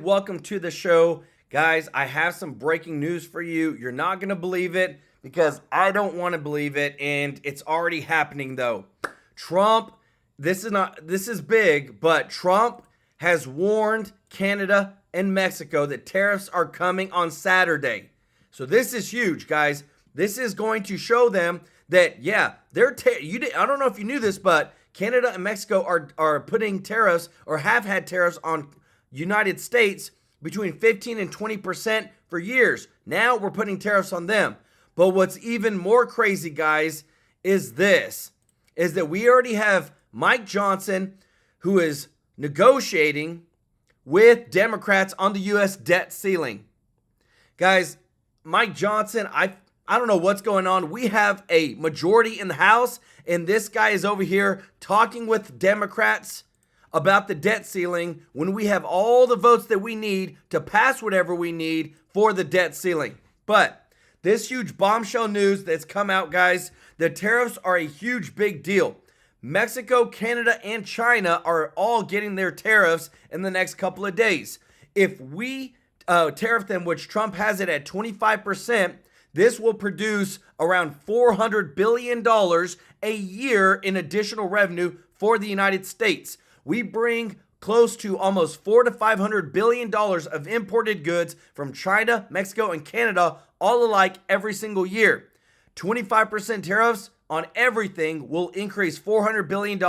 welcome to the show. Guys, I have some breaking news for you. You're not going to believe it because I don't want to believe it, and it's already happening though. Trump, this is big, but Trump has warned Canada and Mexico that tariffs are coming on Saturday. So this is huge, guys. This is going to show them that, yeah, I don't know if you knew this, but Canada and Mexico are putting tariffs or have had tariffs on United States between 15 and 20% for years. Now we're putting tariffs on them. But what's even more crazy, guys, is that we already have Mike Johnson, who is negotiating with Democrats on the U.S. debt ceiling. Guys, Mike Johnson, I don't know what's going on. We have a majority in the House, and this guy is over here talking with Democrats about the debt ceiling when we have all the votes that we need to pass whatever we need for the debt ceiling. But this huge bombshell news that's come out, guys, the tariffs are a huge big deal. Mexico, Canada, and China are all getting their tariffs in the next couple of days. If we tariff them, which Trump has it at 25%, this will produce around $400 billion a year in additional revenue for the United States. We bring close to almost $400 to $500 billion of imported goods from China, Mexico, and Canada, all alike every single year. 25% tariffs on everything will increase $400 billion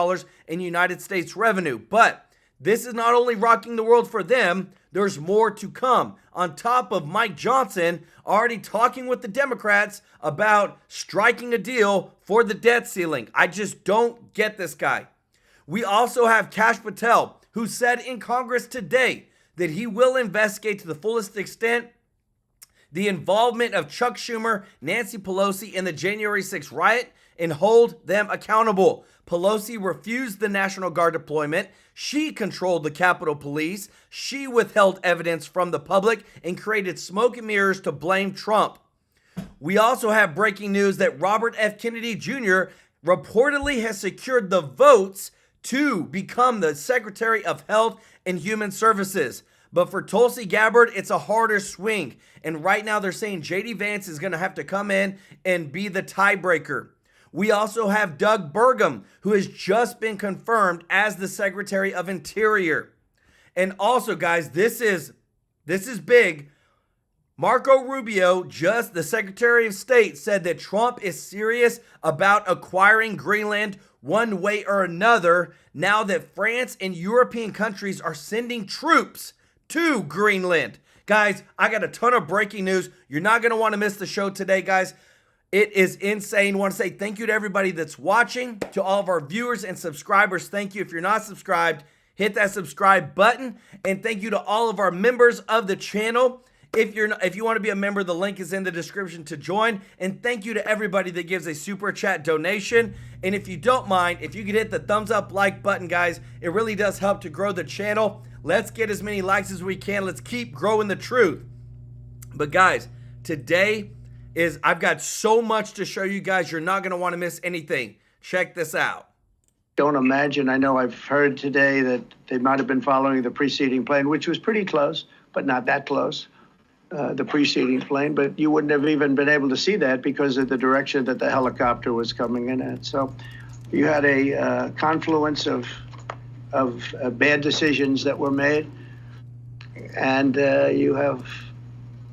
in United States revenue. But this is not only rocking the world for them, there's more to come. On top of Mike Johnson already talking with the Democrats about striking a deal for the debt ceiling. I just don't get this guy. We also have Kash Patel, who said in Congress today that he will investigate to the fullest extent the involvement of Chuck Schumer, Nancy Pelosi in the January 6th riot and hold them accountable. Pelosi refused the National Guard deployment. She controlled the Capitol Police. She withheld evidence from the public and created smoke and mirrors to blame Trump. We also have breaking news that Robert F. Kennedy Jr. reportedly has secured the votes to become the Secretary of Health and Human Services. But for Tulsi Gabbard, it's a harder swing. And right now they're saying J.D. Vance is going to have to come in and be the tiebreaker. We also have Doug Burgum, who has just been confirmed as the Secretary of Interior. And also, guys, this is big. Marco Rubio, just the Secretary of State, said that Trump is serious about acquiring Greenland one way or another now that France and European countries are sending troops to Greenland. Guys, I got a ton of breaking news. You're not going to want to miss the show today, guys. It is insane. I want to say thank you to everybody that's watching, to all of our viewers and subscribers. Thank you. If you're not subscribed, hit that subscribe button. And thank you to all of our members of the channel. If you want to be a member, the link is in the description to join. And thank you to everybody that gives a super chat donation. And if you don't mind, if you could hit the thumbs up like button, guys, it really does help to grow the channel. Let's get as many likes as we can. Let's keep growing the truth. But guys, today I've got so much to show you guys. You're not going to want to miss anything. Check this out. Don't imagine. I know I've heard today that they might have been following the preceding plane, which was pretty close, but not that close. The preceding plane, but you wouldn't have even been able to see that because of the direction that the helicopter was coming in at. So you had a confluence of bad decisions that were made, and you have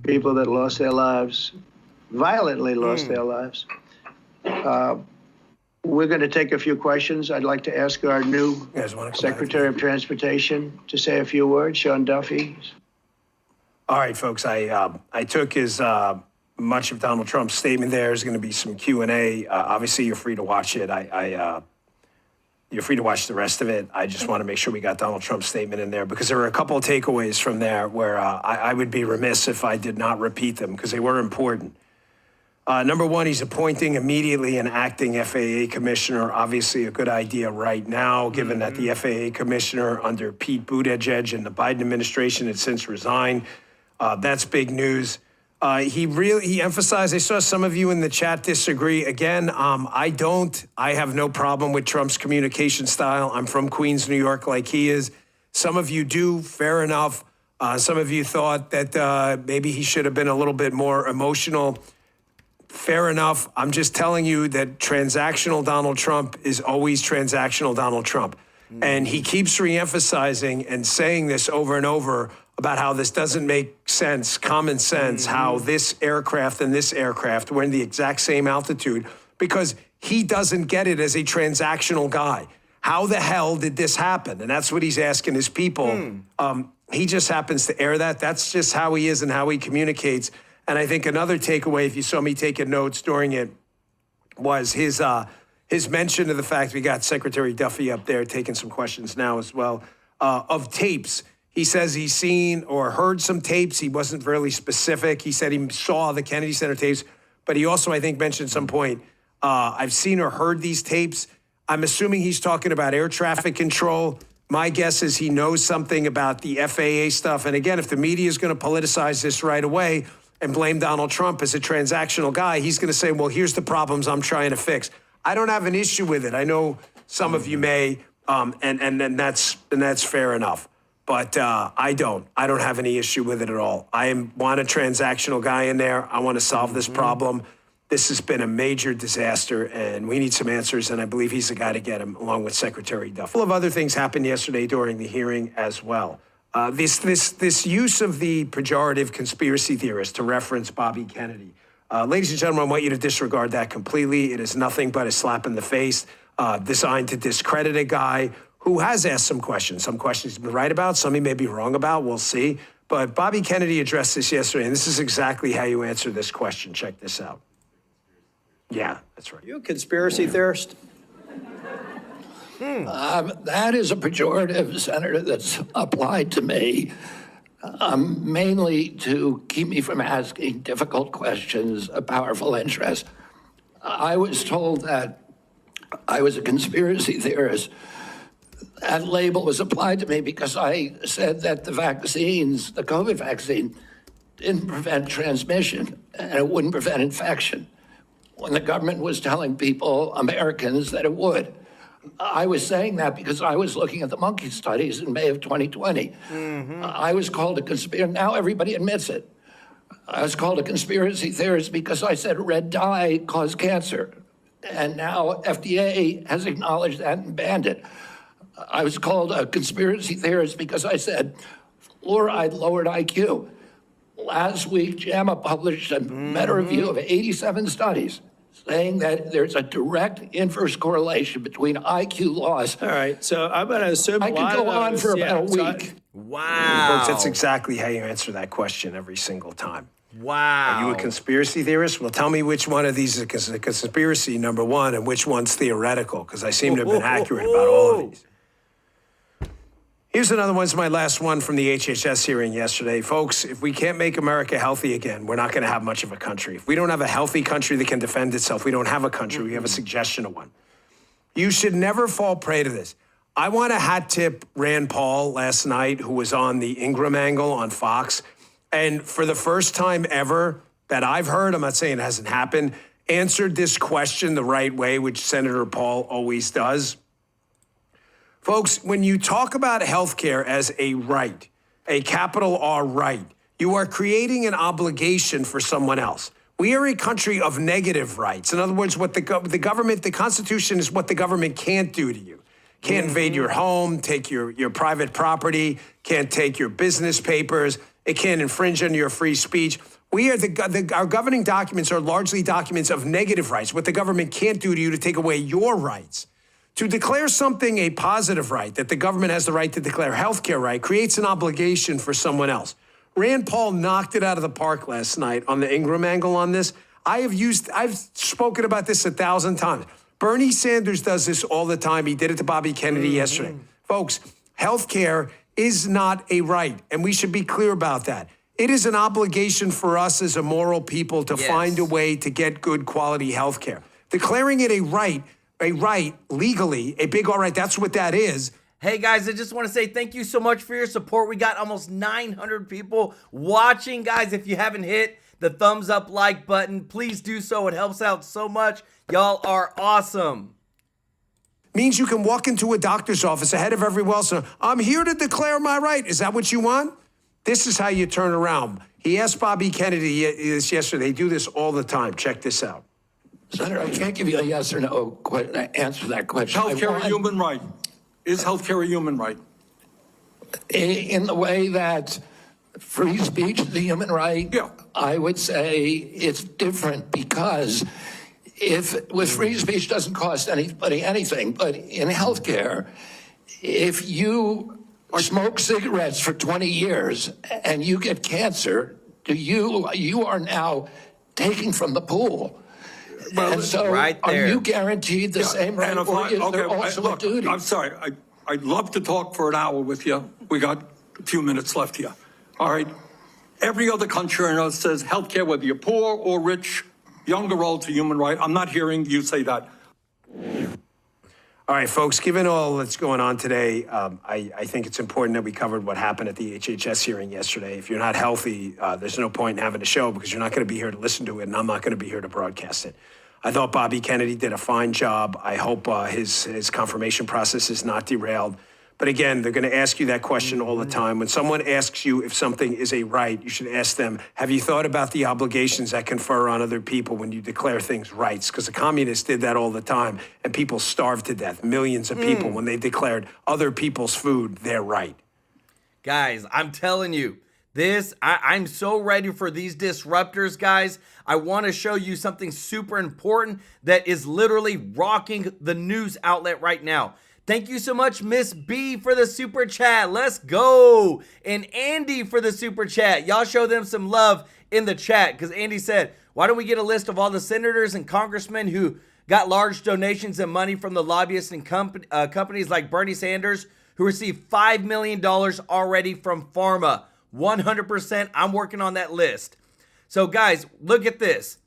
people that lost their lives, violently lost their lives. We're going to take a few questions. I'd like to ask our new Secretary of Transportation to say a few words, Sean Duffy. All right, folks, I took his much of Donald Trump's statement there. There's going to be some Q&A. Obviously, you're free to watch it. You're free to watch the rest of it. I just want to make sure we got Donald Trump's statement in there because there were a couple of takeaways from there where I would be remiss if I did not repeat them because they were important. Number one, he's appointing immediately an acting FAA commissioner. Obviously, a good idea right now, given that the FAA commissioner under Pete Buttigieg and the Biden administration had since resigned. That's big news. He emphasized, I saw some of you in the chat disagree. Again, I have no problem with Trump's communication style. I'm from Queens, New York, like he is. Some of you do, fair enough. Some of you thought that maybe he should have been a little bit more emotional. Fair enough. I'm just telling you that transactional Donald Trump is always transactional Donald Trump. And he keeps reemphasizing and saying this over and over about how this doesn't make sense, common sense, how this aircraft and this aircraft were in the exact same altitude, because he doesn't get it as a transactional guy. How the hell did this happen? And that's what he's asking his people. He just happens to air that. That's just how he is and how he communicates. And I think another takeaway, if you saw me taking notes during it, was his mention of the fact we got Secretary Duffy up there taking some questions now as well, of tapes. He says he's seen or heard some tapes. He wasn't really specific. He said he saw the Kennedy Center tapes, but he also, I think, mentioned at some point, I've seen or heard these tapes. I'm assuming he's talking about air traffic control. My guess is he knows something about the FAA stuff. And again, if the media is going to politicize this right away and blame Donald Trump as a transactional guy, he's going to say, well, here's the problems I'm trying to fix. I don't have an issue with it. I know some of you may, and that's fair enough. But I don't have any issue with it at all. Want a transactional guy in there. I want to solve this problem. This has been a major disaster, and we need some answers, and I believe he's the guy to get him, along with Secretary Duff. A couple of other things happened yesterday during the hearing as well. This use of the pejorative conspiracy theorist to reference Bobby Kennedy. Ladies and gentlemen, I want you to disregard that completely. It is nothing but a slap in the face designed to discredit a guy who has asked some questions. Some questions he's been right about, some he may be wrong about, we'll see. But Bobby Kennedy addressed this yesterday, and this is exactly how you answer this question. Check this out. Yeah, that's right. You a conspiracy theorist? That is a pejorative, Senator, that's applied to me, mainly to keep me from asking difficult questions of powerful interests. I was told that I was a conspiracy theorist. That label was applied to me because I said that the vaccines, the COVID vaccine, didn't prevent transmission and it wouldn't prevent infection, when the government was telling people, Americans, that it would. I was saying that because I was looking at the monkey studies in May of 2020. I was called a conspiracy. Now everybody admits it. I was called a conspiracy theorist because I said red dye caused cancer. And now FDA has acknowledged that and banned it. I was called a conspiracy theorist because I said fluoride lowered IQ. Last week, JAMA published a meta-review of 87 studies saying that there's a direct inverse correlation between IQ loss. All right, so I'm going to assume I could go on for about a week. Wow. Folks, that's exactly how you answer that question every single time. Wow. Are you a conspiracy theorist? Well, tell me which one of these is a conspiracy, number one, and which one's theoretical, because I seem to have been accurate about all of these. Here's another one. It's my last one from the HHS hearing yesterday. Folks, if we can't make America healthy again, we're not going to have much of a country. If we don't have a healthy country that can defend itself, we don't have a country. We have a suggestion of one. You should never fall prey to this. I want to hat tip Rand Paul last night, who was on the Ingram angle on Fox. And for the first time ever that I've heard, I'm not saying it hasn't happened, answered this question the right way, which Senator Paul always does. Folks, when you talk about healthcare as a right, a capital R right, you are creating an obligation for someone else. We are a country of negative rights. In other words, what the government, the Constitution is what the government can't do to you. Can't invade your home, take your private property, can't take your business papers, it can't infringe on your free speech. Our governing documents are largely documents of negative rights, what the government can't do to you to take away your rights. To declare something a positive right, that the government has the right to declare healthcare right, creates an obligation for someone else. Rand Paul knocked it out of the park last night on the Ingram angle on this. I've spoken about this 1,000 times. Bernie Sanders does this all the time. He did it to Bobby Kennedy yesterday. Folks, healthcare is not a right, and we should be clear about that. It is an obligation for us as a moral people to find a way to get good quality healthcare. Declaring it a right legally, a big all right, that's what that is. Hey guys, I just want to say thank you so much for your support. We got almost 900 people watching. Guys, if you haven't hit the thumbs up like button, please do so. It helps out so much. Y'all are awesome. Means you can walk into a doctor's office ahead of everyone else and I'm here to declare my right. Is that what you want? This is how you turn around. He asked Bobby Kennedy this yesterday. They do this all the time. Check this out. Senator, I can't give you a yes or no answer to that question. Healthcare a human right? Is healthcare a human right? In the way that free speech is a human right, Yeah. I would say it's different because with free speech doesn't cost anybody anything, but in healthcare, if you smoke cigarettes for 20 years and you get cancer, you are now taking from the pool. Well, and so right are there. you guaranteed the same right, and if or is there also a duty? I'm sorry. I'd love to talk for an hour with you. We got a few minutes left here. All right. Every other country I know says healthcare, whether you're poor or rich, young or old, is a human right. I'm not hearing you say that. All right, folks, given all that's going on today, I think it's important that we covered what happened at the HHS hearing yesterday. If you're not healthy, there's no point in having a show because you're not going to be here to listen to it, and I'm not going to be here to broadcast it. I thought Bobby Kennedy did a fine job. I hope his confirmation process is not derailed. But again, they're going to ask you that question all the time. When someone asks you if something is a right, you should ask them, have you thought about the obligations that confer on other people when you declare things rights? Because the communists did that all the time, and people starved to death, millions of people, when they declared other people's food their right. Guys, I'm telling you, I'm so ready for these disruptors, guys. I want to show you something super important that is literally rocking the news outlet right now. Thank you so much, Miss B, for the super chat. Let's go. And Andy for the super chat. Y'all show them some love in the chat because Andy said, why don't we get a list of all the senators and congressmen who got large donations and money from the lobbyists and companies like Bernie Sanders who received $5 million already from pharma. 100%. I'm working on that list. So guys, look at this.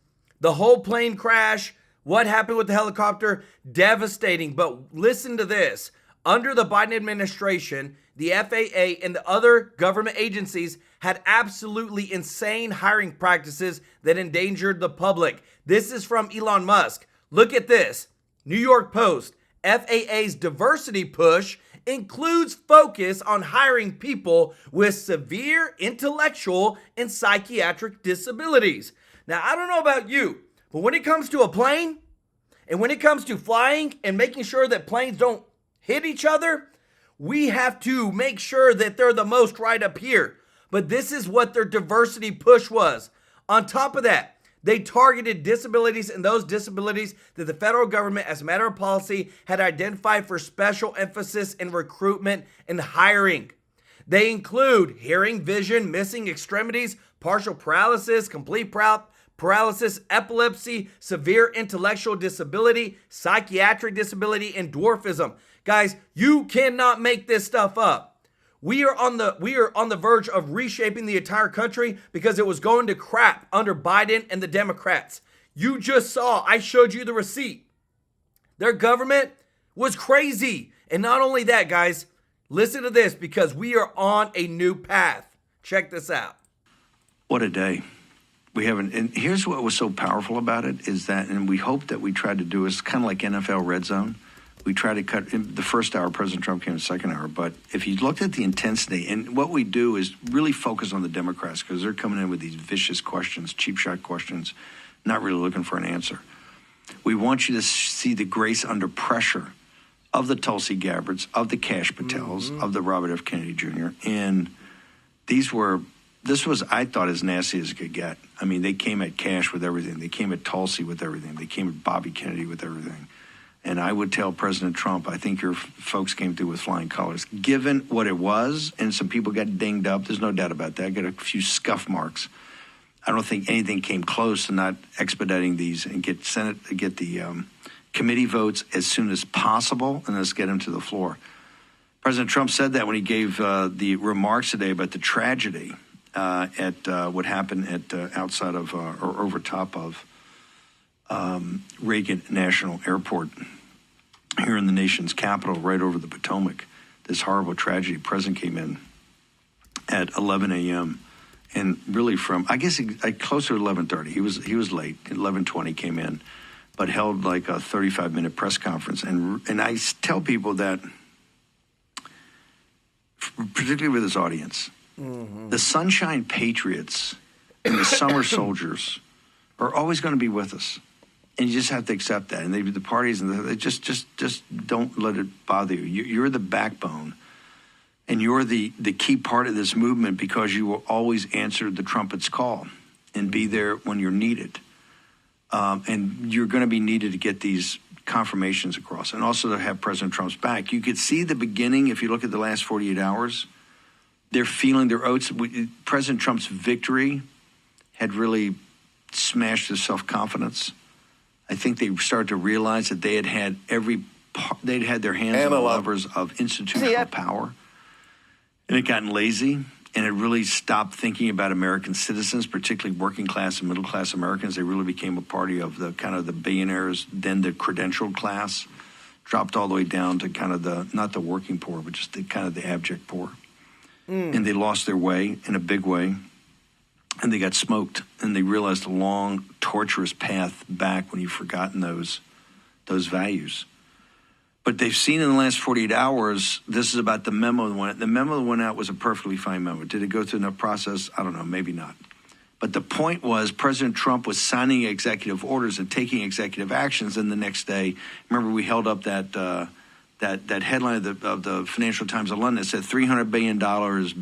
The whole plane crash, what happened with the helicopter, devastating. But listen to this. Under the Biden administration, the FAA and the other government agencies had absolutely insane hiring practices that endangered the public. This is from Elon Musk. Look at this. New York Post. FAA's diversity push includes focus on hiring people with severe intellectual and psychiatric disabilities. Now, I don't know about you, but when it comes to a plane and when it comes to flying and making sure that planes don't hit each other, we have to make sure that they're the most right up here. But this is what their diversity push was. On top of that, they targeted disabilities and those disabilities that the federal government, as a matter of policy, had identified for special emphasis in recruitment and hiring. They include hearing, vision, missing extremities, partial paralysis, complete paralysis, epilepsy, severe intellectual disability, psychiatric disability, and dwarfism. Guys, you cannot make this stuff up. We are on the verge of reshaping the entire country because it was going to crap under Biden and the Democrats. You just saw, I showed you the receipt. Their government was crazy. And not only that, guys, listen to this because we are on a new path. Check this out. What a day. We haven't, and here's what was so powerful about it is that, and we hope that we tried to do is kind of like NFL Red Zone. We tried to cut in the first hour, President Trump came in the second hour. But if you looked at the intensity, and what we do is really focus on the Democrats because they're coming in with these vicious questions, cheap shot questions, not really looking for an answer. We want you to see the grace under pressure of the Tulsi Gabbards, of the Kash Patels, of the Robert F. Kennedy Jr. And this was, I thought, as nasty as it could get. I mean, they came at Kash with everything. They came at Tulsi with everything. They came at Bobby Kennedy with everything. And I would tell President Trump, I think your folks came through with flying colors. Given what it was, and some people got dinged up, there's no doubt about that. I got a few scuff marks. I don't think anything came close to not expediting these and get the committee votes as soon as possible, and let's get them to the floor. President Trump said that when he gave the remarks today about the tragedy at what happened at outside of or over top of Reagan National Airport here in the nation's capital, right over the Potomac. This horrible tragedy. President came in at 11 a.m. and really from, I guess, closer to 11:30. He was late. 11:20 came in, but held like a 35-minute press conference. And I tell people that, particularly with his audience, The sunshine patriots and the summer soldiers are always going to be with us. And you just have to accept that. And the parties, and they just don't let it bother you. You're the backbone. And you're the key part of this movement because you will always answer the trumpet's call and be there when you're needed. And you're going to be needed to get these confirmations across and also to have President Trump's back. You could see the beginning if you look at the last 48 hours. They're feeling their oats. President Trump's victory had really smashed his self-confidence. I think they started to realize that they'd had their hands on the levers of institutional power. And it gotten lazy, and it really stopped thinking about American citizens, particularly working class and middle class Americans. They really became a party of the kind of the billionaires, then the credentialed class, dropped all the way down to kind of not the working poor, but just the kind of the abject poor. And they lost their way in a big way, and they got smoked, and they realized a long, torturous path back when you've forgotten those values. But they've seen in the last 48 hours, this is about the memo that went out. The memo that went out was a perfectly fine memo. Did it go through enough process? I don't know, maybe not. But the point was President Trump was signing executive orders and taking executive actions, and the next day, remember we held up that headline of the Financial Times of London that said $300 billion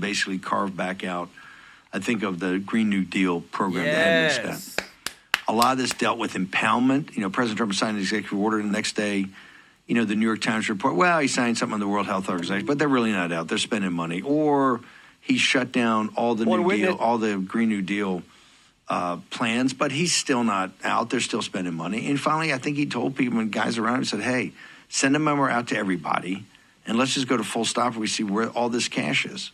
basically carved back out, I think, of the Green New Deal program that hadn't been spent. A lot of this dealt with impoundment. President Trump signed an executive order, and the next day, the New York Times report, well, he signed something on the World Health Organization, but they're really not out. They're spending money. Or he shut down all the all the Green New Deal plans, but he's still not out. They're still spending money. And finally, I think he told people and guys around him, said, hey, send a memo out to everybody, and let's just go to full stop where we see where all this cash is.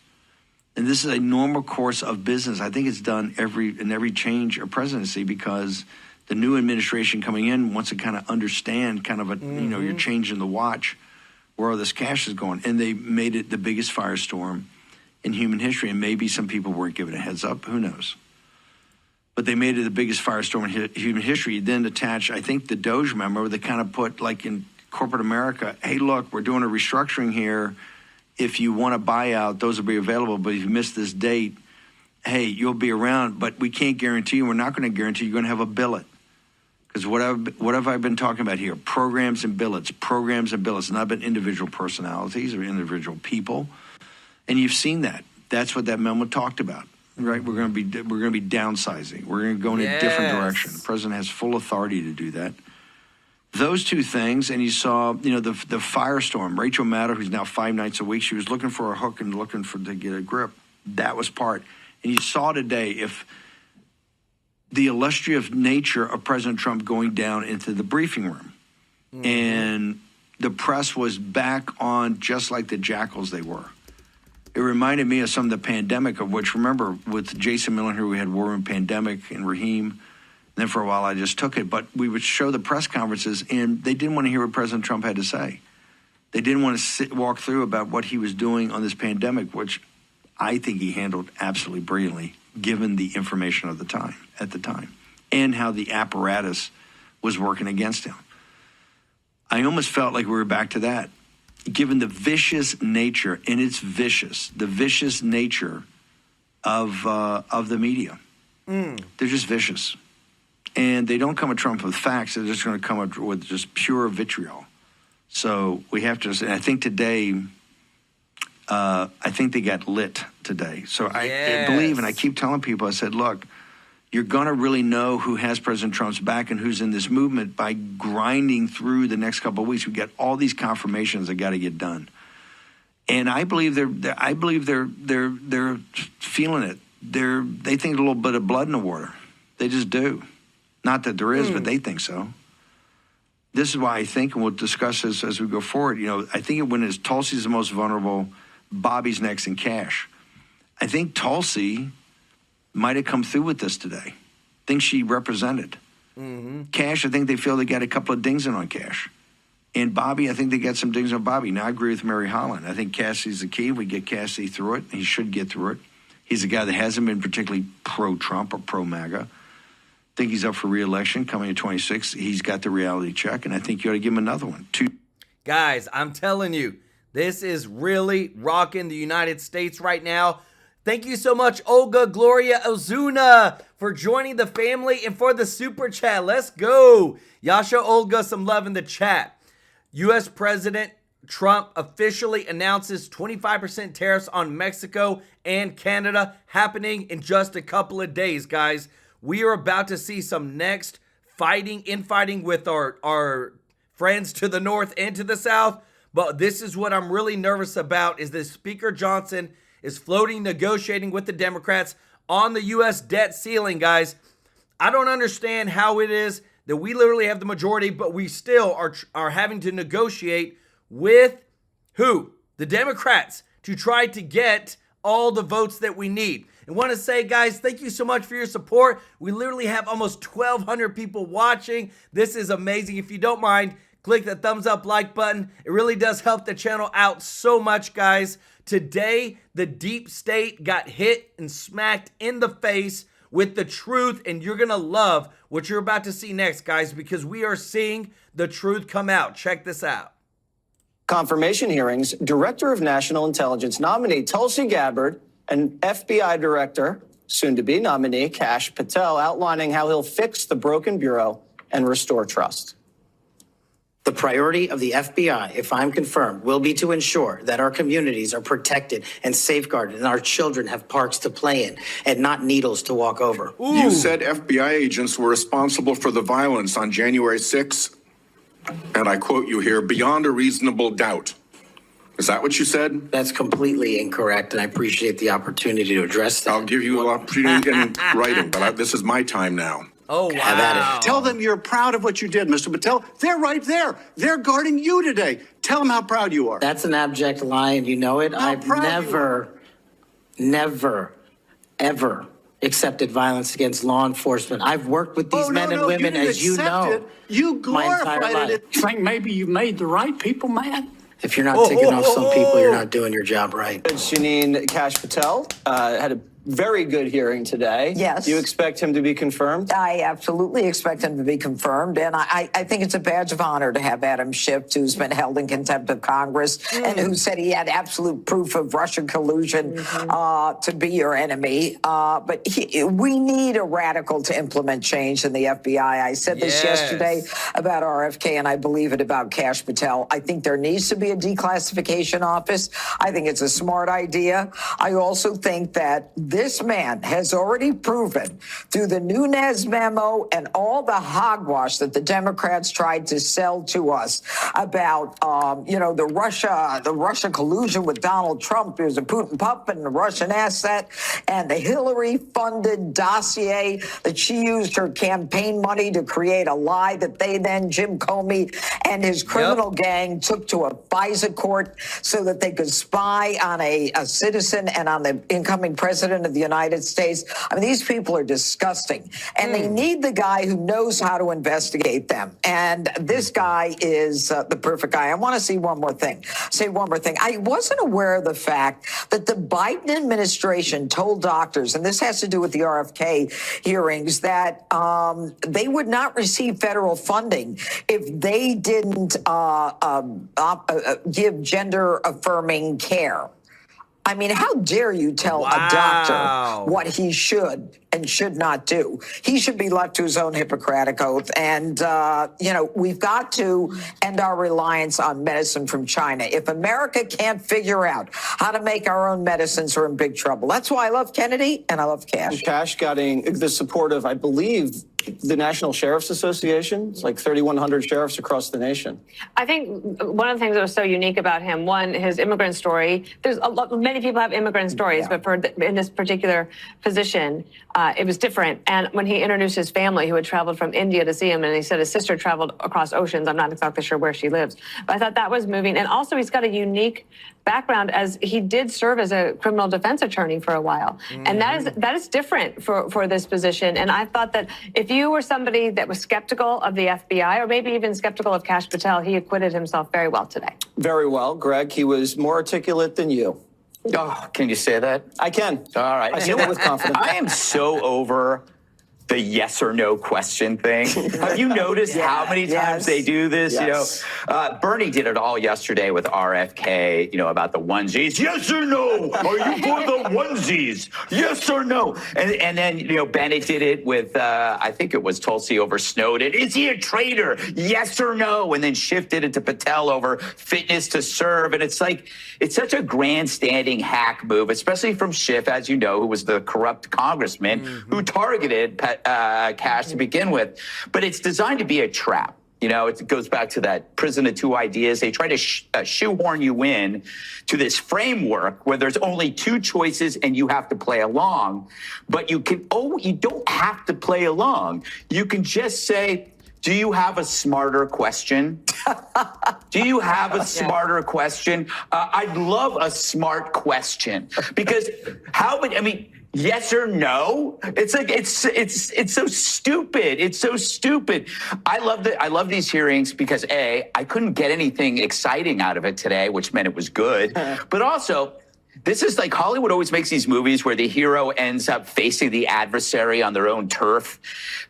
And this is a normal course of business. I think it's done in every change of presidency because the new administration coming in wants to kind of understand kind of you're changing the watch where all this cash is going. And they made it the biggest firestorm in human history. And maybe some people weren't given a heads up. Who knows? But they made it the biggest firestorm in human history. Then attach, I think, the Doge memo where they kind of put, like in corporate America, hey, look, we're doing a restructuring here. If you want a buyout, those will be available. But if you miss this date, hey, you'll be around. But we can't guarantee you. We're not going to guarantee you're going to have a billet. Because what have I been talking about here? Programs and billets, not been individual personalities or individual people. And you've seen that. That's what that memo talked about, right? We're going to be downsizing. We're going to go in a different direction. The president has full authority to do that. Those two things, and you saw, the firestorm. Rachel Maddow, who's now 5 nights a week, she was looking for a hook and looking to get a grip. That was part. And you saw today if the illustrious nature of President Trump going down into the briefing room. And the press was back on just like the jackals they were. It reminded me of some of the pandemic, of which, remember, with Jason Miller here, we had War Room Pandemic and Raheem. And then for a while, I just took it. But we would show the press conferences, and they didn't want to hear what President Trump had to say. They didn't want to walk through about what he was doing on this pandemic, which I think he handled absolutely brilliantly, given the information of the time, at the time, and how the apparatus was working against him. I almost felt like we were back to that, given the vicious nature, and it's vicious, the vicious nature of the media. They're just vicious. And they don't come at Trump with facts. They're just going to come with just pure vitriol. So we have to, and I think today, I think they got lit today. So I believe, and I keep telling people, I said, look, you're going to really know who has President Trump's back and who's in this movement by grinding through the next couple of weeks. We get all these confirmations that got to get done. And I believe they're feeling it. They think a little bit of blood in the water. They just do. Not that there is, but they think so. This is why I think, and we'll discuss this as we go forward, I think when Tulsi's the most vulnerable, Bobby's next in Cash. I think Tulsi might have come through with this today. I think she represented. Cash, I think they feel they got a couple of dings in on Cash. And Bobby, I think they got some dings on Bobby. Now I agree with Mary Holland. I think Cassie's the key. We get Cassie through it. He should get through it. He's a guy that hasn't been particularly pro-Trump or pro-MAGA. I think he's up for re-election coming in 26. He's got the reality check, and I think you ought to give him another one. Guys, I'm telling you, this is really rocking the United States right now. Thank you so much, Olga Gloria Ozuna, for joining the family and for the super chat. Let's go. Y'all show Olga some love in the chat. U.S. President Trump officially announces 25% tariffs on Mexico and Canada happening in just a couple of days, guys. We are about to see some next infighting with our friends to the north and to the south. But this is what I'm really nervous about, is that Speaker Johnson is floating, negotiating with the Democrats on the U.S. debt ceiling, guys. I don't understand how it is that we literally have the majority, but we still are having to negotiate with who? The Democrats, to try to get all the votes that we need. And want to say, guys, thank you so much for your support. We literally have almost 1,200 people watching. This is amazing. If you don't mind, click the thumbs up like button. It really does help the channel out so much, guys. Today, the deep state got hit and smacked in the face with the truth, and you're going to love what you're about to see next, guys, because we are seeing the truth come out. Check this out. Confirmation hearings, Director of National Intelligence nominee Tulsi Gabbard and FBI Director, soon-to-be nominee Kash Patel, outlining how he'll fix the broken bureau and restore trust. The priority of the FBI, if I'm confirmed, will be to ensure that our communities are protected and safeguarded and our children have parks to play in and not needles to walk over. You said FBI agents were responsible for the violence on January 6th, and I quote you here, beyond a reasonable doubt. Is that what you said? That's completely incorrect, and I appreciate the opportunity to address that. I'll give you an opportunity in writing, but this is my time now. Oh, Have at wow. it. Tell them you're proud of what you did, Mr. Patel. They're right there. They're guarding you today. Tell them how proud you are. That's an abject lie, and you know it. How I've proud never, ever accepted violence against law enforcement. I've worked with these men and women, as you know. You my entire glorified life. it. You think maybe you've made the right people mad? If you're not ticking off some people, you're not doing your job right. Janine Kash Patel had a very good hearing today. Yes. Do you expect him to be confirmed? I absolutely expect him to be confirmed, and I think it's a badge of honor to have Adam Schiff, who's been held in contempt of Congress and who said he had absolute proof of Russian collusion to be your enemy. But we need a radical to implement change in the FBI. I said this yesterday about RFK, and I believe it about Kash Patel. I think there needs to be a declassification office. I think it's a smart idea. I also think that this man has already proven through the Nunes memo and all the hogwash that the Democrats tried to sell to us about, the Russia collusion with Donald Trump. There's a Putin puppet and a Russian asset, and the Hillary-funded dossier that she used her campaign money to create a lie that they then, Jim Comey and his criminal gang, took to a FISA court so that they could spy on a citizen and on the incoming president of the United States. I mean, these people are disgusting, and they need the guy who knows how to investigate them. And this guy is the perfect guy. I want to say one more thing. I wasn't aware of the fact that the Biden administration told doctors, and this has to do with the RFK hearings, that they would not receive federal funding if they didn't give gender-affirming care. I mean, how dare you tell a doctor what he should and should not do? He should be left to his own Hippocratic oath. And, we've got to end our reliance on medicine from China. If America can't figure out how to make our own medicines, we're in big trouble. That's why I love Kennedy and I love Kash. Kash getting the support of, I believe, the National Sheriff's Association. It's like 3,100 sheriffs across the nation. I think one of the things that was so unique about him, one, his immigrant story. Many people have immigrant stories, but in this particular position, it was different. And when he introduced his family, who had traveled from India to see him, and he said his sister traveled across oceans. I'm not exactly sure where she lives, but I thought that was moving. And also, he's got a unique background, as he did serve as a criminal defense attorney for a while. And that is different for this position. And I thought that if you were somebody that was skeptical of the FBI, or maybe even skeptical of Kash Patel, he acquitted himself very well today. Very well, Greg. He was more articulate than you. Oh, can you say that? I can. All right. I say that with confidence. I am so over the yes or no question thing. Have you noticed how many times they do this? Yes. You know, Bernie did it all yesterday with RFK, you know, about the onesies. Yes or no? Are you for the onesies? Yes or no? And then, you know, Bennett did it with, I think it was Tulsi over Snowden. Is he a traitor? Yes or no? And then shifted it to Patel over fitness to serve. And it's like, it's such a grandstanding hack move, especially from Schiff, as you know, who was the corrupt congressman who targeted Kash to begin with. But it's designed to be a trap. You know, it goes back to that prison of two ideas. They try to shoehorn you in to this framework where there's only two choices and you have to play along. But you don't have to play along. You can just say, do you have a smarter question? Do you have a smarter question? I'd love a smart question, because yes or no? It's like it's so stupid. It's so stupid. I love these hearings because I couldn't get anything exciting out of it today, which meant it was good. But also, this is like Hollywood always makes these movies where the hero ends up facing the adversary on their own turf,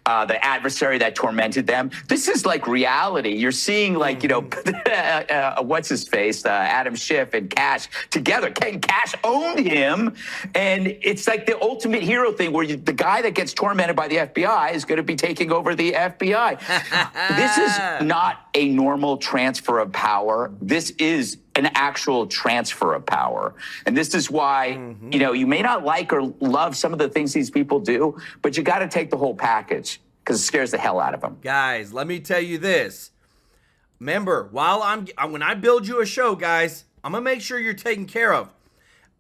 the adversary that tormented them. This is like reality. You're seeing like, you know, what's his face, Adam Schiff and Kash together. Kash owned him. And it's like the ultimate hero thing where the guy that gets tormented by the FBI is going to be taking over the FBI. This is not a normal transfer of power. This is an actual transfer of power. And this is why, you know, you may not like or love some of the things these people do, but you got to take the whole package because it scares the hell out of them. Guys, let me tell you this. Remember, when I build you a show, guys, I'm going to make sure you're taken care of.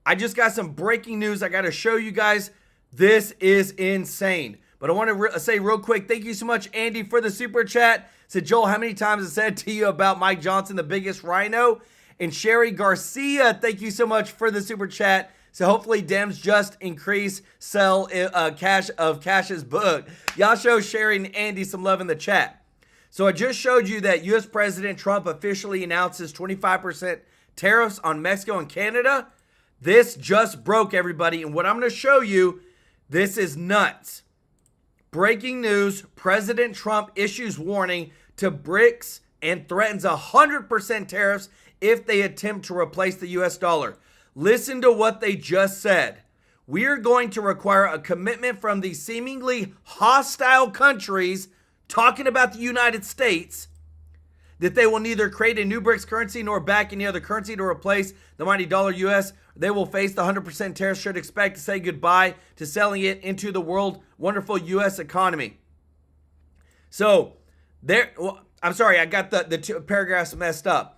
I just got some breaking news I got to show you guys. This is insane. But I want to say real quick, thank you so much, Andy, for the super chat. Said, Joel, how many times I said to you about Mike Johnson, the biggest rhino? And Sherry Garcia, thank you so much for the super chat. So hopefully Dems just increase sell Cash's book. Y'all show Sherry and Andy some love in the chat. So I just showed you that U.S. President Trump officially announces 25% tariffs on Mexico and Canada. This just broke, everybody. And what I'm going to show you, this is nuts. Breaking news, President Trump issues warning to BRICS and threatens 100% tariffs if they attempt to replace the US dollar. Listen to what they just said. We are going to require a commitment from the seemingly hostile countries, talking about the United States, that they will neither create a new BRICS currency nor back any other currency to replace the mighty dollar US. They will face the 100% tariffs, should expect to say goodbye to selling it into the world wonderful US economy. So, I'm sorry, I got the two paragraphs messed up.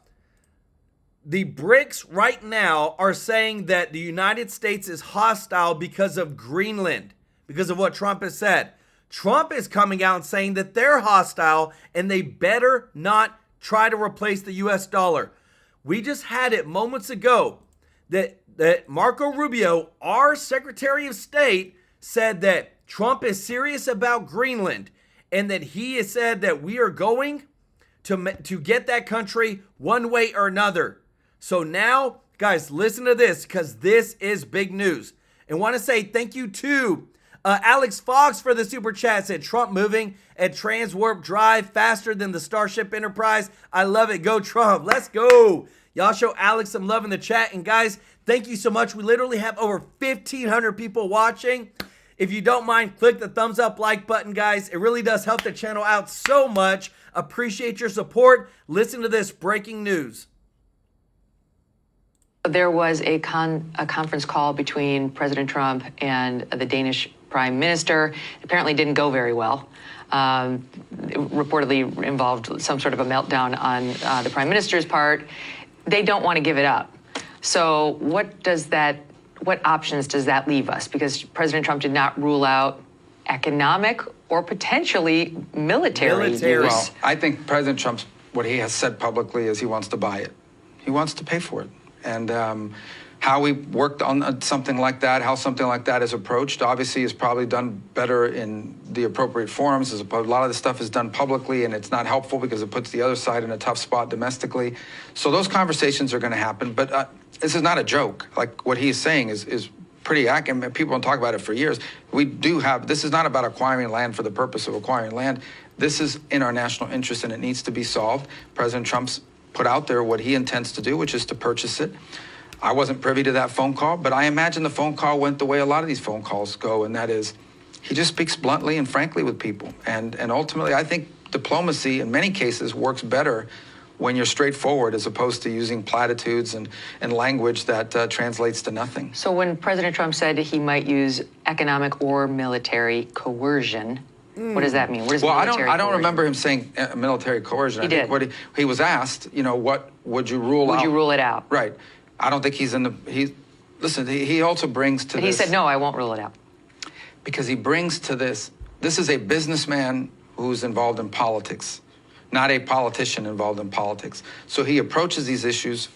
The BRICS right now are saying that the United States is hostile because of Greenland, because of what Trump has said. Trump is coming out and saying that they're hostile and they better not try to replace the US dollar. We just had it moments ago that Marco Rubio, our Secretary of State, said that Trump is serious about Greenland and that he has said that we are going to get that country one way or another. So now, guys, listen to this, because this is big news. And want to say thank you to Alex Fox for the super chat. Said Trump moving at Transwarp Drive faster than the Starship Enterprise. I love it. Go Trump. Let's go. Y'all show Alex some love in the chat. And guys, thank you so much. We literally have over 1,500 people watching. If you don't mind, click the thumbs up like button, guys. It really does help the channel out so much. Appreciate your support. Listen to this breaking news. There was a conference call between President Trump and the Danish Prime Minister. It apparently didn't go very well. It reportedly involved some sort of a meltdown on the Prime Minister's part. They don't want to give it up. So what options does that leave us? Because President Trump did not rule out economic or potentially military use. Well, I think President Trump's, what he has said publicly is he wants to buy it. He wants to pay for it. And how we worked on something like that, how something like that is approached, obviously is probably done better in the appropriate forums. A lot of the stuff is done publicly, and it's not helpful because it puts the other side in a tough spot domestically. So those conversations are going to happen. But this is not a joke. Like what he is saying is pretty accurate, and people don't talk about it for years. We do have, this is not about acquiring land for the purpose of acquiring land. This is in our national interest, and it needs to be solved. President Trump's put out there what he intends to do, which is to purchase it. I wasn't privy to that phone call, but I imagine the phone call went the way a lot of these phone calls go, and that is, he just speaks bluntly and frankly with people. And ultimately, I think diplomacy in many cases works better when you're straightforward as opposed to using platitudes and language that translates to nothing. So when President Trump said he might use economic or military coercion, what does that mean? What is well, military I don't coercion? remember him saying military coercion. He I think did. what he was asked, you know, what would you rule out? Would you rule it out? Right. I don't think he's in the, listen, he also brings to But this. he said, no, I won't rule it out. Because he brings to this is a businessman who's involved in politics, not a politician involved in politics. So he approaches these issues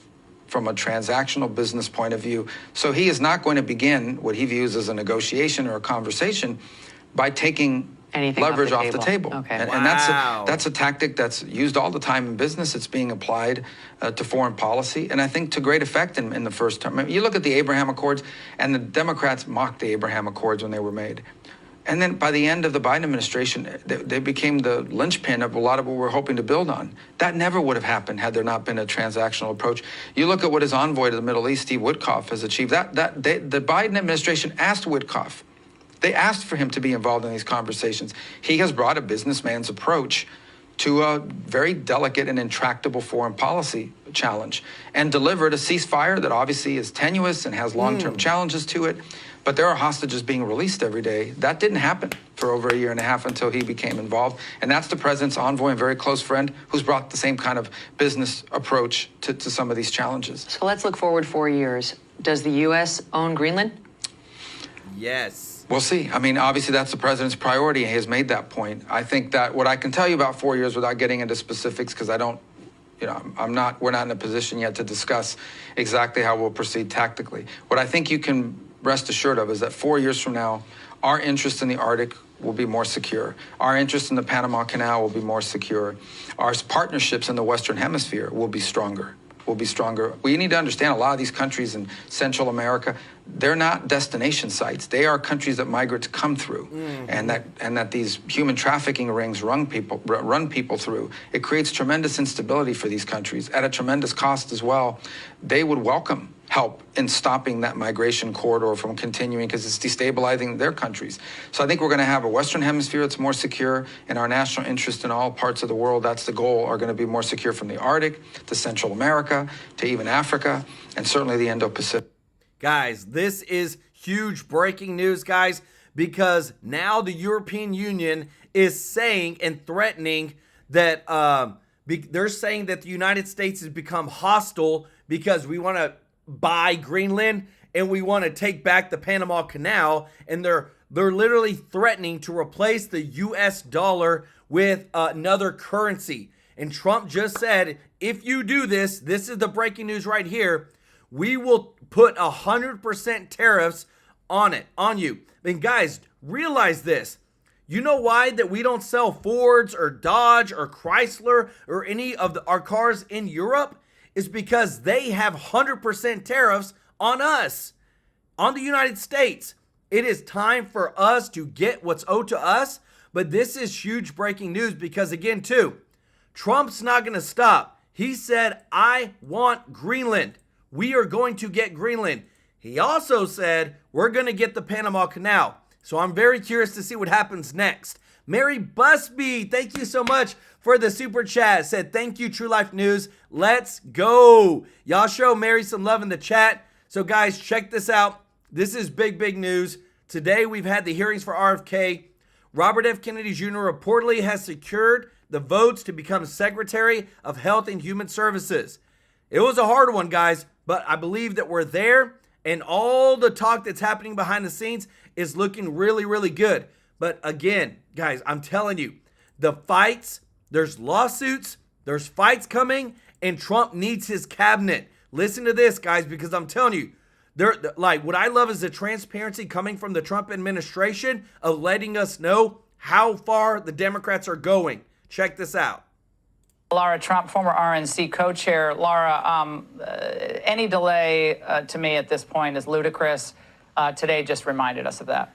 from a transactional business point of view. So he is not going to begin what he views as a negotiation or a conversation by taking Anything leverage off off the the table. table. Okay. And that's a tactic that's used all the time in business. It's being applied to foreign policy, and I think to great effect in the first term. I mean, you look at the Abraham Accords, and the Democrats mocked the Abraham Accords when they were made. And then by the end of the Biden administration, they became the linchpin of a lot of what we're hoping to build on. That never would have happened had there not been a transactional approach. You look at what his envoy to the Middle East, Steve Witkoff, has achieved. The Biden administration asked Witkoff. They asked for him to be involved in these conversations. He has brought a businessman's approach to a very delicate and intractable foreign policy challenge and delivered a ceasefire that obviously is tenuous and has long-term challenges to it. But there are hostages being released every day. That didn't happen for over a year and a half until he became involved. And that's the president's envoy and very close friend who's brought the same kind of business approach to some of these challenges. So let's look forward 4 years. Does the U.S. own Greenland? Yes. We'll see. I mean, obviously that's the president's priority, and he has made that point. I think that what I can tell you about 4 years without getting into specifics, because I don't, you know, we're not in a position yet to discuss exactly how we'll proceed tactically. What I think you can rest assured of is that 4 years from now, our interest in the Arctic will be more secure. Our interest in the Panama Canal will be more secure. Our partnerships in the Western Hemisphere will be stronger. We need to understand a lot of these countries in Central America, they're not destination sites. They are countries that migrants come through, and that these human trafficking rings run people through. It creates tremendous instability for these countries at a tremendous cost as well. They would welcome help in stopping that migration corridor from continuing because it's destabilizing their countries. So I think we're going to have a Western Hemisphere that's more secure, and our national interest in all parts of the world, that's the goal, are going to be more secure from the Arctic to Central America to even Africa and certainly the Indo-Pacific. Guys, this is huge breaking news, guys, because now the European Union is saying and threatening that they're saying that the United States has become hostile because we want to buy Greenland and we want to take back the Panama Canal, and they're literally threatening to replace the US dollar with another currency. And Trump just said, if you do this, this is the breaking news right here, we will put 100% tariffs on you. And guys, realize this. You know why that we don't sell Fords or Dodge or Chrysler or any of our cars in Europe? Is because they have 100% tariffs on us, on the United States. It is time for us to get what's owed to us, but this is huge breaking news because, again, too, Trump's not going to stop. He said, I want Greenland. We are going to get Greenland. He also said, we're going to get the Panama Canal. So I'm very curious to see what happens next. Mary Busby, thank you so much for the super chat. Said, thank you, TrueLife News. Let's go. Y'all show Mary some love in the chat. So guys, check this out. This is big, big news. Today, we've had the hearings for RFK. Robert F. Kennedy Jr. reportedly has secured the votes to become Secretary of Health and Human Services. It was a hard one, guys, but I believe that we're there, and all the talk that's happening behind the scenes is looking really, really good. But again, guys, I'm telling you, the fights, there's lawsuits, there's fights coming, and Trump needs his cabinet. Listen to this, guys, because I'm telling you, what I love is the transparency coming from the Trump administration of letting us know how far the Democrats are going. Check this out. Laura Trump, former RNC co-chair. Laura, any delay to me at this point is ludicrous. today just reminded us of that.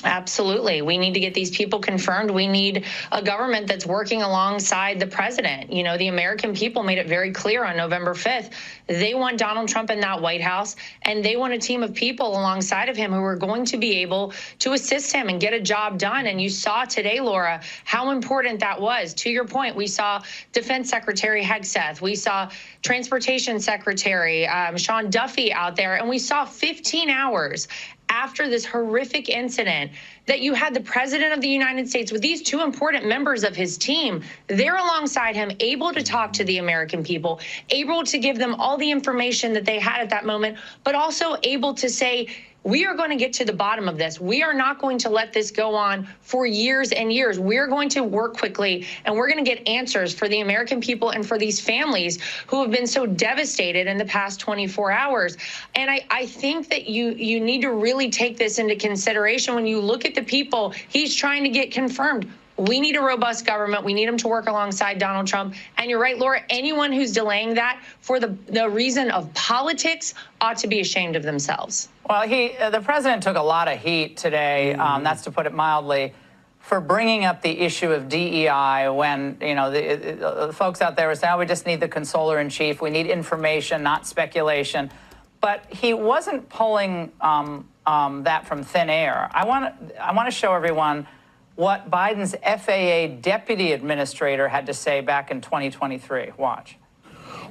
Absolutely. We need to get these people confirmed. We need a government that's working alongside the president. You know, the American people made it very clear on November 5th. They want Donald Trump in that White House, and they want a team of people alongside of him who are going to be able to assist him and get a job done. And you saw today, Laura, how important that was. To your point, we saw Defense Secretary Hegseth. We saw Transportation Secretary Sean Duffy out there, and we saw 15 hours after this horrific incident that you had the president of the United States with these two important members of his team there alongside him, able to talk to the American people, able to give them all the information that they had at that moment, but also able to say, we are going to get to the bottom of this. We are not going to let this go on for years and years. We're going to work quickly, and we're going to get answers for the American people and for these families who have been so devastated in the past 24 hours. And I think that you need to really take this into consideration when you look at the people he's trying to get confirmed. We need a robust government. We need them to work alongside Donald Trump. And you're right, Laura, anyone who's delaying that for the reason of politics ought to be ashamed of themselves. Well, the president took a lot of heat today, that's to put it mildly, for bringing up the issue of DEI when, you know, the folks out there were saying, oh, we just need the consoler in chief. We need information, not speculation. But he wasn't pulling that from thin air. I want to show everyone what Biden's FAA deputy administrator had to say back in 2023. Watch.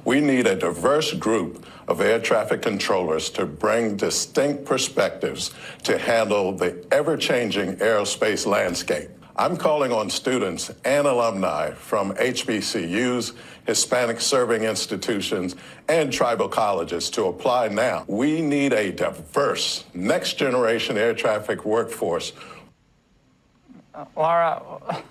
We need a diverse group of air traffic controllers to bring distinct perspectives to handle the ever-changing aerospace landscape. I'm calling on students and alumni from HBCUs, Hispanic serving institutions, and tribal colleges to apply now. We need a diverse, next-generation air traffic workforce. Laura,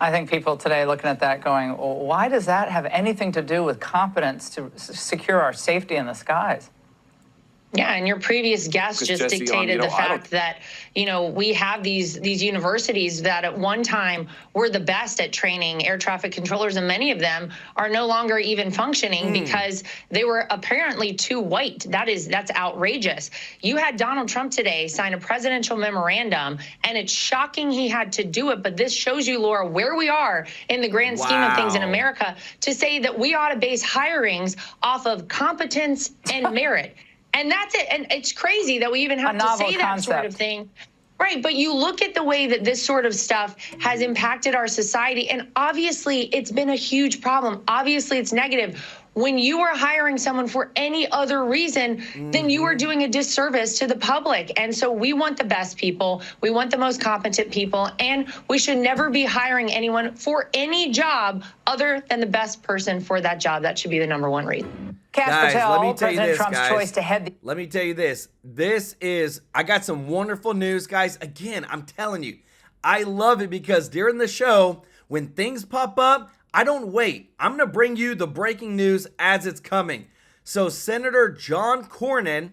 I think people today looking at that going, well, why does that have anything to do with competence to secure our safety in the skies? Yeah, and your previous guest just dictated the fact that, you know, we have these universities that at one time were the best at training air traffic controllers, and many of them are no longer even functioning because they were apparently too white. That's outrageous. You had Donald Trump today sign a presidential memorandum, and it's shocking he had to do it, but this shows you, Laura, where we are in the grand scheme of things in America to say that we ought to base hirings off of competence and merit. And that's it. And it's crazy that we even have to say that sort of thing. Right. But you look at the way that this sort of stuff has impacted our society. And obviously, it's been a huge problem. Obviously, it's negative. When you are hiring someone for any other reason, then you are doing a disservice to the public. And so we want the best people. We want the most competent people. And we should never be hiring anyone for any job other than the best person for that job. That should be the number one reason. Kash Patel, let me tell you President this, Trump's guys. choice to head the... Let me tell you this. I got some wonderful news, guys. Again, I'm telling you, I love it because during the show, when things pop up, I don't wait. I'm going to bring you the breaking news as it's coming. So Senator John Cornyn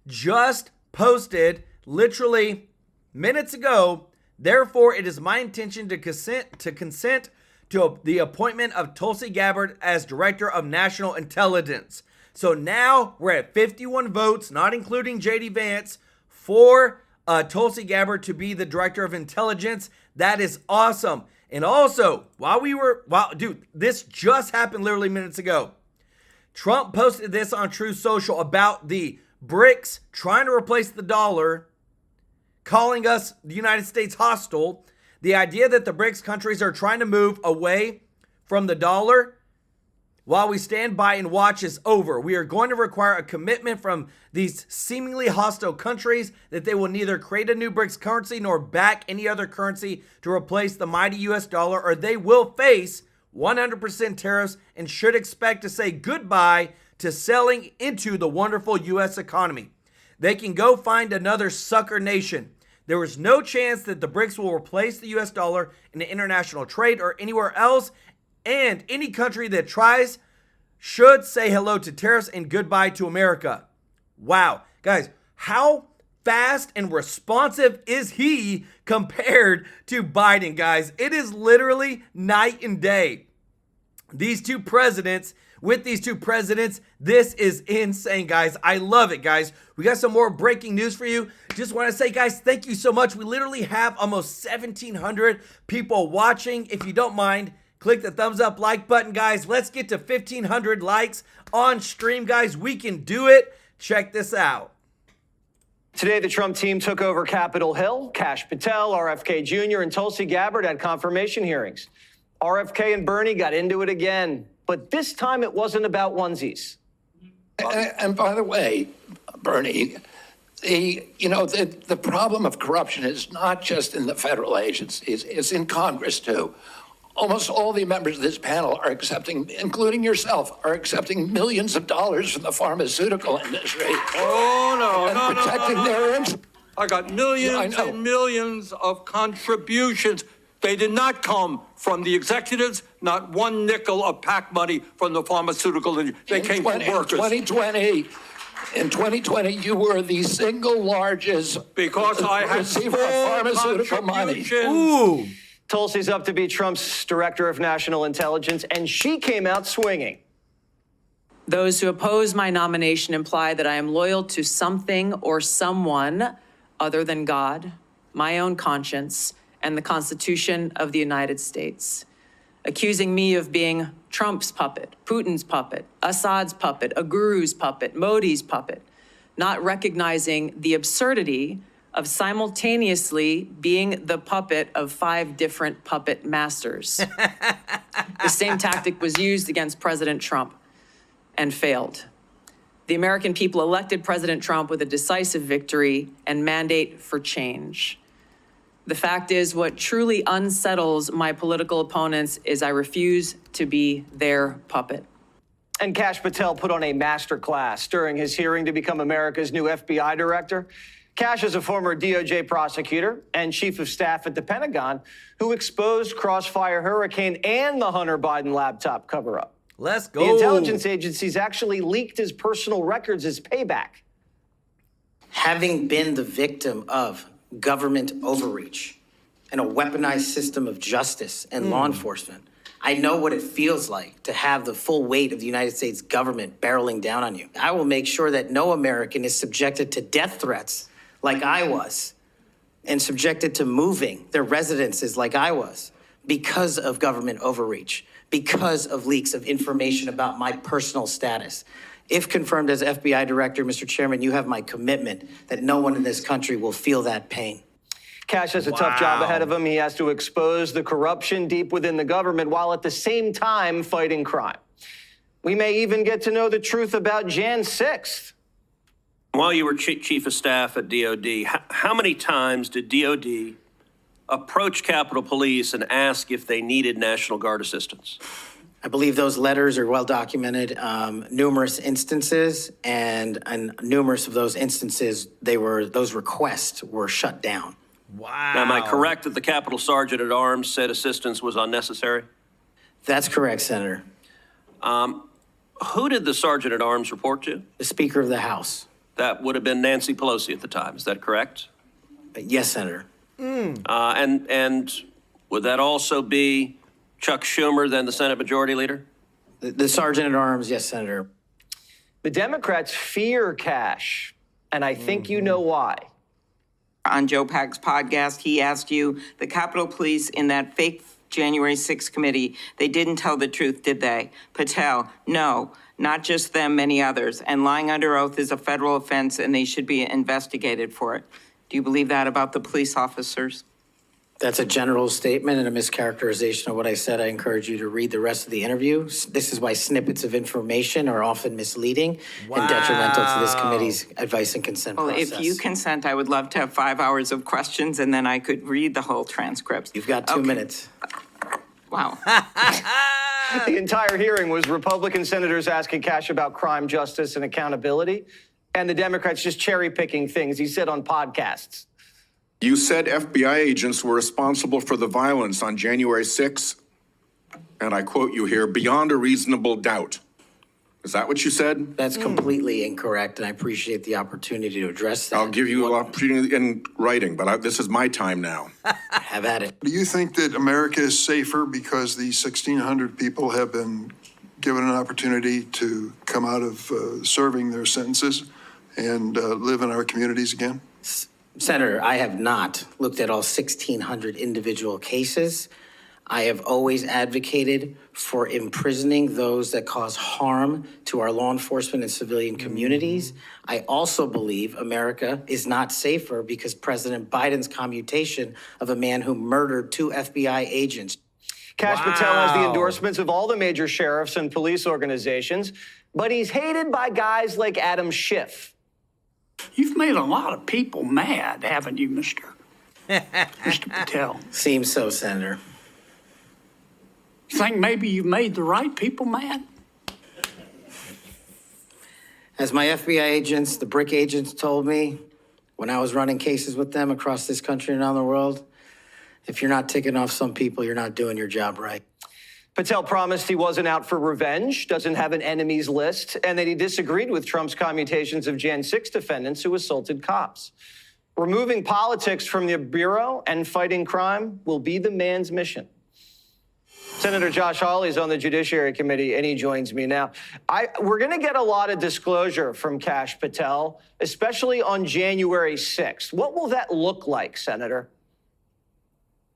just posted literally minutes ago, therefore it is my intention to consent to the appointment of Tulsi Gabbard as Director of National Intelligence. So now we're at 51 votes, not including J.D. Vance, for Tulsi Gabbard to be the Director of Intelligence. That is awesome. And also, dude, this just happened literally minutes ago. Trump posted this on True Social about the BRICS trying to replace the dollar, calling us, the United States, hostile. The idea that the BRICS countries are trying to move away from the dollar while we stand by and watch is over. We are going to require a commitment from these seemingly hostile countries that they will neither create a new BRICS currency nor back any other currency to replace the mighty US dollar, or they will face 100% tariffs and should expect to say goodbye to selling into the wonderful US economy. They can go find another sucker nation. There is no chance that the BRICS will replace the US dollar in international trade or anywhere else, and any country that tries should say hello to tariffs and goodbye to America. Wow. Guys, how fast and responsive is he compared to Biden, guys? It is literally night and day. These two presidents with these two presidents. This is insane, guys. I love it, guys. We got some more breaking news for you. Just want to say, guys, thank you so much. We literally have almost 1,700 people watching. If you don't mind, click the thumbs up like button, guys. Let's get to 1,500 likes on stream, guys. We can do it. Check this out. Today, the Trump team took over Capitol Hill. Kash Patel, RFK Jr., and Tulsi Gabbard had confirmation hearings. RFK and Bernie got into it again, but this time it wasn't about onesies. And by the way, Bernie, the problem of corruption is not just in the federal agencies, it's in Congress too. Almost all the members of this panel are accepting, including yourself, are accepting millions of dollars from the pharmaceutical industry. Oh, protecting their interests. I got millions and millions of contributions. They did not come from the executives, not one nickel of PAC money from the pharmaceutical industry. They came from workers. In 2020, you were the single largest because I had receiver of pharmaceutical money. Ooh. Tulsi's up to be Trump's director of national intelligence, and she came out swinging. Those who oppose my nomination imply that I am loyal to something or someone other than God, my own conscience, and the Constitution of the United States. Accusing me of being Trump's puppet, Putin's puppet, Assad's puppet, a guru's puppet, Modi's puppet, not recognizing the absurdity of simultaneously being the puppet of 5 different puppet masters. The same tactic was used against President Trump and failed. The American people elected President Trump with a decisive victory and mandate for change. The fact is, what truly unsettles my political opponents is I refuse to be their puppet. And Kash Patel put on a masterclass during his hearing to become America's new FBI director. Kash is a former DOJ prosecutor and chief of staff at the Pentagon who exposed Crossfire Hurricane and the Hunter Biden laptop cover-up. Let's go. The intelligence agencies actually leaked his personal records as payback. Having been the victim of government overreach and a weaponized system of justice and law enforcement, I know what it feels like to have the full weight of the United States government barreling down on you. I will make sure that no American is subjected to death threats like I was, and subjected to moving their residences like I was, because of government overreach, because of leaks of information about my personal status. If confirmed as FBI director, Mr. Chairman, you have my commitment that no one in this country will feel that pain. Kash has a tough job ahead of him. He has to expose the corruption deep within the government while at the same time fighting crime. We may even get to know the truth about Jan 6th. While you were chief of staff at DOD, how many times did DOD approach Capitol Police and ask if they needed National Guard assistance? I believe those letters are well documented, numerous instances, and in numerous of those instances, those requests were shut down. Wow. Now, am I correct that the Capitol Sergeant at Arms said assistance was unnecessary? That's correct, Senator. Who did the Sergeant at Arms report to? The Speaker of the House. That would have been Nancy Pelosi at the time. Is that correct? Yes, Senator. And would that also be Chuck Schumer, then the Senate Majority Leader? The Sergeant at Arms, yes, Senator. The Democrats fear Kash, and I think you know why. On Joe Pack's podcast, he asked you, the Capitol Police in that fake January 6th committee, they didn't tell the truth, did they? Patel, no, not just them, many others. And lying under oath is a federal offense and they should be investigated for it. Do you believe that about the police officers? That's a general statement and a mischaracterization of what I said. I encourage you to read the rest of the interview. This is why snippets of information are often misleading and detrimental to this committee's advice and consent process. Well, if you consent, I would love to have 5 hours of questions and then I could read the whole transcript. You've got 2 minutes. Wow. The entire hearing was Republican senators asking Kash about crime, justice, and accountability, and the Democrats just cherry picking things he said on podcasts. You said FBI agents were responsible for the violence on January 6th, and I quote you here, beyond a reasonable doubt. Is that what you said? That's completely incorrect, and I appreciate the opportunity to address that. I'll give you an opportunity in writing, but this is my time now. Have at it. Do you think that America is safer because these 1,600 people have been given an opportunity to come out of serving their sentences and live in our communities again? Senator, I have not looked at all 1,600 individual cases. I have always advocated for imprisoning those that cause harm to our law enforcement and civilian communities. I also believe America is not safer because President Biden's commutation of a man who murdered 2 FBI agents. Kash Patel has the endorsements of all the major sheriffs and police organizations, but he's hated by guys like Adam Schiff. You've made a lot of people mad, haven't you, Mr. Patel? Seems so, Senator. You think maybe you've made the right people mad? As my FBI agents, the BRIC agents told me when I was running cases with them across this country and around the world, if you're not ticking off some people, you're not doing your job right. Patel promised he wasn't out for revenge, doesn't have an enemies list, and that he disagreed with Trump's commutations of Jan 6 defendants who assaulted cops. Removing politics from the Bureau and fighting crime will be the man's mission. Senator Josh Hawley is on the Judiciary Committee, and he joins me now. We're going to get a lot of disclosure from Kash Patel, especially on January 6th. What will that look like, Senator?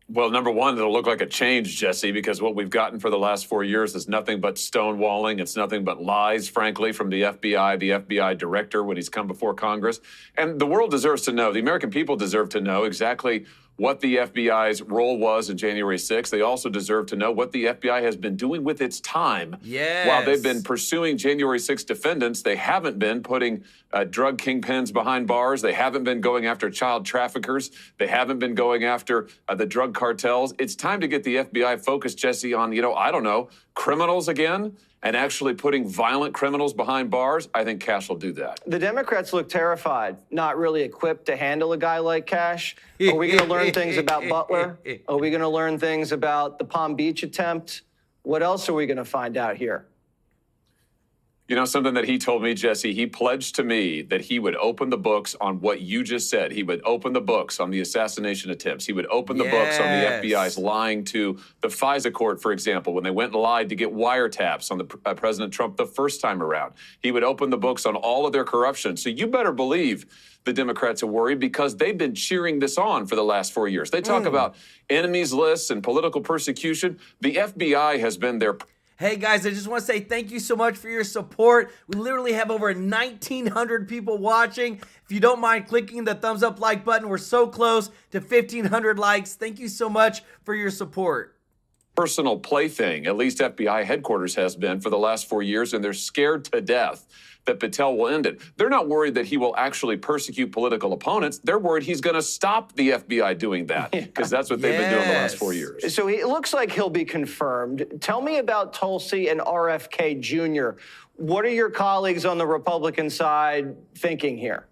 Well, number one, it'll look like a change, Jesse, because what we've gotten for the last 4 years is nothing but stonewalling. It's nothing but lies, frankly, from the FBI director when he's come before Congress. And the world deserves to know, the American people deserve to know exactly what the FBI's role was in January 6th. They also deserve to know what the FBI has been doing with its time. Yes. While they've been pursuing January 6th defendants, they haven't been putting drug kingpins behind bars. They haven't been going after child traffickers. They haven't been going after the drug cartels. It's time to get the FBI focused, Jesse, on, I don't know, criminals again, and actually putting violent criminals behind bars. I think Kash will do that. The Democrats look terrified, not really equipped to handle a guy like Kash. Are we going to learn things about Butler? Are we going to learn things about the Palm Beach attempt? What else are we going to find out here? Something that he told me, Jesse, he pledged to me that he would open the books on what you just said. He would open the books on the assassination attempts. He would open the books on the FBI's lying to the FISA court, for example, when they went and lied to get wiretaps on the President Trump the first time around. He would open the books on all of their corruption. So you better believe the Democrats are worried because they've been cheering this on for the last 4 years. They talk about enemies lists and political persecution. The FBI has been their... Hey guys, I just want to say thank you so much for your support. We literally have over 1,900 people watching. If you don't mind clicking the thumbs up like button, we're so close to 1,500 likes. Thank you so much for your support. Personal plaything, at least FBI headquarters has been for the last 4 years, and they're scared to death that Patel will end it. They're not worried that he will actually persecute political opponents. They're worried he's going to stop the FBI doing that, because that's what they've been doing the last 4 years. So it looks like he'll be confirmed. Tell me about Tulsi and RFK Jr. What are your colleagues on the Republican side thinking here?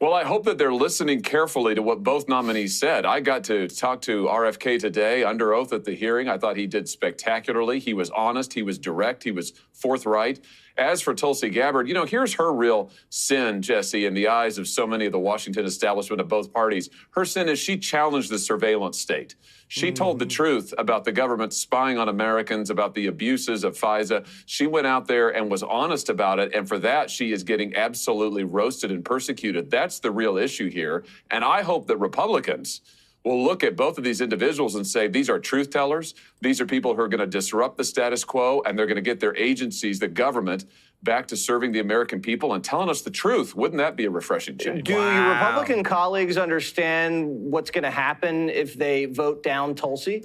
Well, I hope that they're listening carefully to what both nominees said. I got to talk to RFK today under oath at the hearing. I thought he did spectacularly. He was honest. He was direct. He was forthright. As for Tulsi Gabbard, here's her real sin, Jesse, in the eyes of so many of the Washington establishment of both parties. Her sin is she challenged the surveillance state. She told the truth about the government spying on Americans, about the abuses of FISA. She went out there and was honest about it, and for that, she is getting absolutely roasted and persecuted. That's the real issue here, and I hope that Republicans will look at both of these individuals and say, these are truth tellers. These are people who are going to disrupt the status quo, and they're going to get their agencies, the government, back to serving the American people and telling us the truth. Wouldn't that be a refreshing change? Do your Republican colleagues understand what's going to happen if they vote down Tulsi?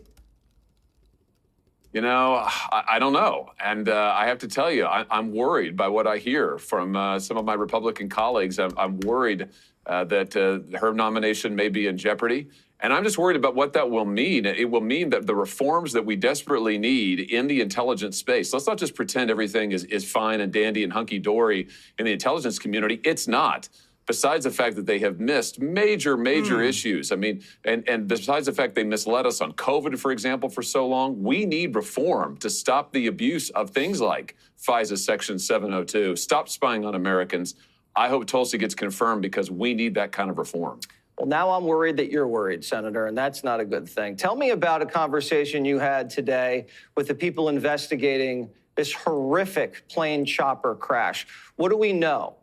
I don't know. And I have to tell you, I'm worried by what I hear from some of my Republican colleagues. I'm worried that her nomination may be in jeopardy. And I'm just worried about what that will mean. It will mean that the reforms that we desperately need in the intelligence space, let's not just pretend everything is fine and dandy and hunky-dory in the intelligence community. It's not. Besides the fact that they have missed major issues. I mean, and besides the fact they misled us on COVID, for example, for so long, we need reform to stop the abuse of things like FISA Section 702, stop spying on Americans. I hope Tulsi gets confirmed because we need that kind of reform. Well, now I'm worried that you're worried, Senator, and that's not a good thing. Tell me about a conversation you had today with the people investigating this horrific plane chopper crash. What do we know?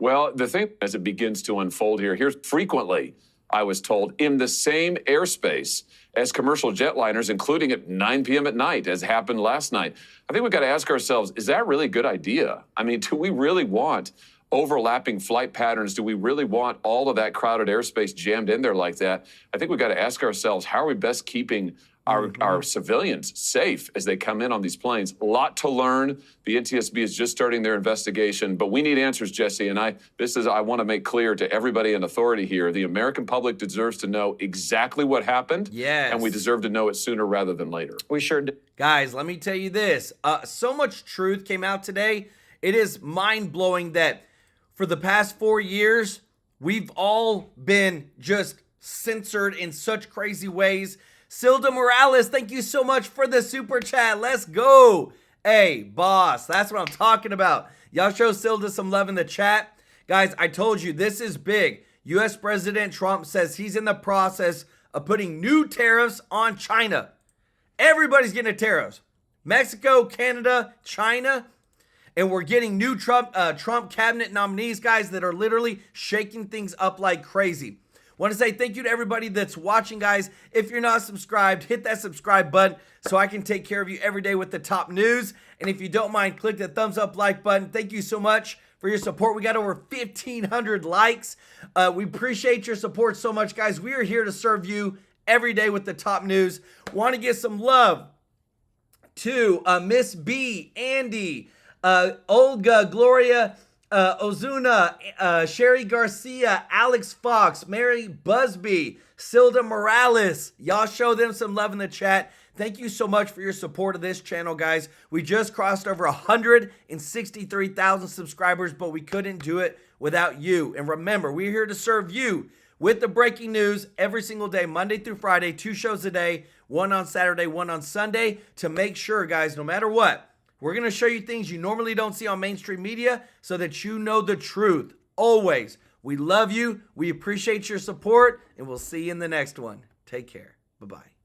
Well, the thing as it begins to unfold here's frequently, I was told, in the same airspace as commercial jetliners, including at 9 p.m. at night, as happened last night. I think we've got to ask ourselves, is that really a good idea? I mean, do we really want overlapping flight patterns? Do we really want all of that crowded airspace jammed in there like that? I think we've got to ask ourselves, how are we best keeping our civilians safe as they come in on these planes? A lot to learn. The NTSB is just starting their investigation, but we need answers, Jesse. And I want to make clear to everybody in authority here, the American public deserves to know exactly what happened. Yes. And we deserve to know it sooner rather than later. We sure do. Guys, let me tell you this. So much truth came out today. It is mind-blowing that for the past 4 years, we've all been just censored in such crazy ways. Silda Morales, thank you so much for the super chat. Let's go. Hey, boss, that's what I'm talking about. Y'all show Silda some love in the chat. Guys, I told you, this is big. U.S. President Trump says he's in the process of putting new tariffs on China. Everybody's getting tariffs. Mexico, Canada, China. And we're getting new Trump cabinet nominees, guys, that are literally shaking things up like crazy. Want to say thank you to everybody that's watching, guys. If you're not subscribed, hit that subscribe button so I can take care of you every day with the top news. And if you don't mind, click the thumbs up like button. Thank you so much for your support. We got over 1,500 likes. We appreciate your support so much, guys. We are here to serve you every day with the top news. Want to give some love to Miss B, Andy, Olga, Gloria, Ozuna, Sherry Garcia, Alex Fox, Mary Busby, Silda Morales. Y'all show them some love in the chat. Thank you so much for your support of this channel, guys. We just crossed over 163,000 subscribers, but we couldn't do it without you. And remember, we're here to serve you with the breaking news every single day, Monday through Friday, 2 shows a day, one on Saturday, one on Sunday, to make sure, guys, no matter what, we're going to show you things you normally don't see on mainstream media so that you know the truth. Always. We love you. We appreciate your support, and we'll see you in the next one. Take care. Bye-bye.